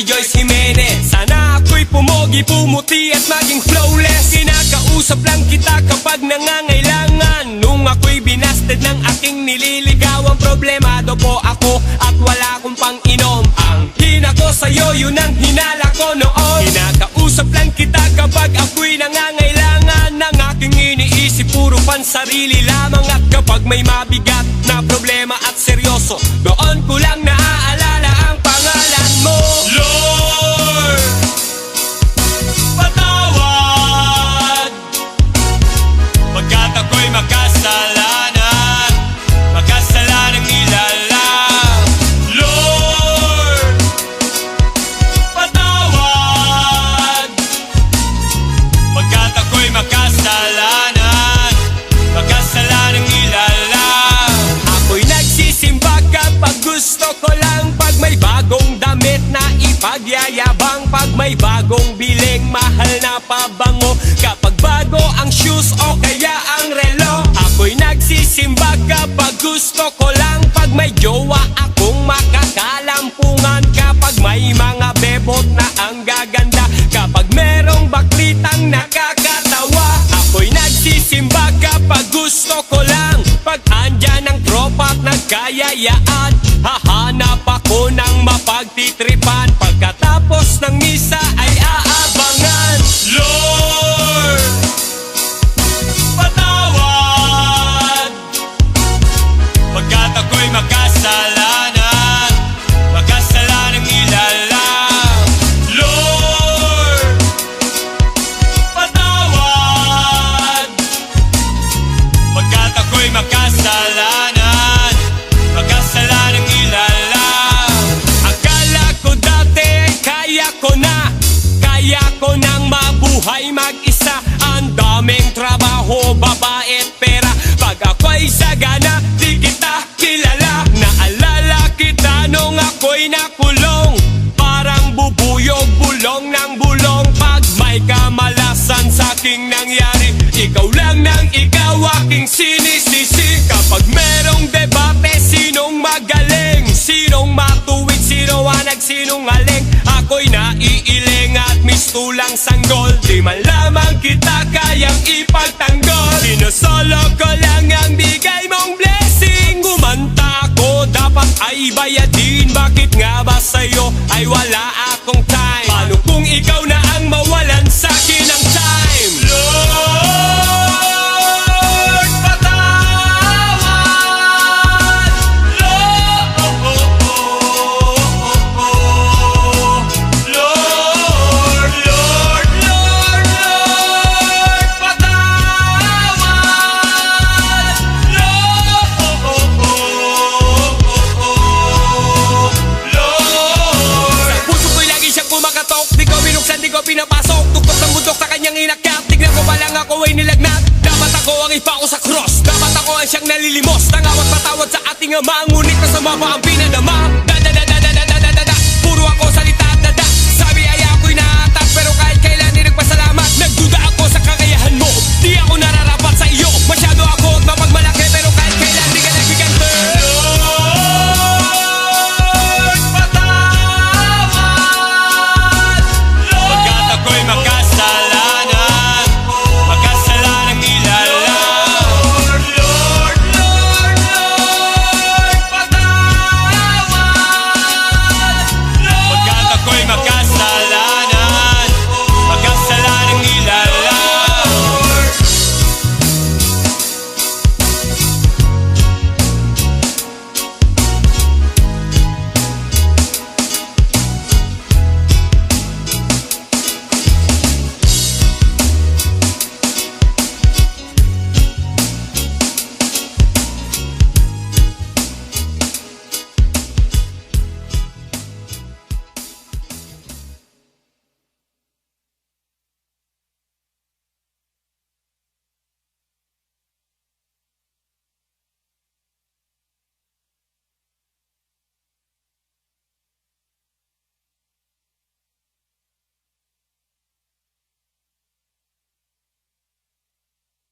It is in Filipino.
si Joyce Jimenez. Sana ako'y pumogi, pumuti at maging flawless. Kinakausap lang kita kapag nangangailangan. Nung ako'y binasted ng aking nililigawan, problemado po ako at wala akong pang-inom. Ang hina ko sa'yo, yun ang hinala ko noon. Kinakausap lang kita kapag ako'y nangangailangan. Ng aking iniisip, puro pansarili lamang. At kapag may mabigat na problema at seryoso, doon ko lang naaalala ang pangalan mo. Lord, patawad pagkat ako'y makasalanan, makasalanang nilalang. Lord, patawad pagkat ako'y makasalanan, makasalanang nilalang. Ako'y nagsisimba kapag gusto ko lang, pag may bagong damit na ipagyayabang, pag may bagong biling mahal na pabango, kapag bago ang shoes o kaya ang relo. Ako'y nagsisimba kapag gusto ko lang, pag may jowa akong makakalampungan, kapag may mga bebot na ang gaganda, kapag merong baklitang nakakatawa. Ako'y nagsisimba kapag gusto ko lang, pag andyan ang tropa at nagkayayaan, hahanap ako ng mapagtitripan, pagkatapos ng misa ay aabangan. Lord, patawad pagkat ako'y makasalanan, makasalanang nilalang. Lord, patawad pagkat ako'y makasalanan, makasalanang nilalang. Akala ko dati ay kaya ko nang mabuhay mag-isa. Ang daming trabaho, babae at pera, pag ako'y sagana, di kita kilala. Naalala kita nung ako'y nakulong, parang bubuyog, bulong ng bulong. Pag may kamalasan sa'king nangyari, ikaw lang nang ikaw aking sinisisi. Kapag merong debate, sinong magaling, sinong matuwid, sino ang nagsinungaling, ako'y naiiling at mistulang sanggol. Di man lamang kita kayang ipagtanggol, sinusolo ko lang ang bigay mong blessing. Kumanta ko, dapat ay bayadin, bakit nga ba sa'yo ay wala akong time? Paano kung ikaw na ang mawalan sa'kin ng time? Lord, patawad. Lord, Lord, Lord, Lord, Lord, patawad. Lord, Lord. Sa puso ko'y lagi siyang kumakatok, di ko binuksan, di ko pinapasok. Tuktok ng bundok sa kanyang inakyat, tignan ko pa lang ako ay nilagnat. Dapat ako ang ipako sa cross, dapat ako ang siyang nalilimos. Tangawat patawad sa ating ama, ngunit masama pa ang pinadama.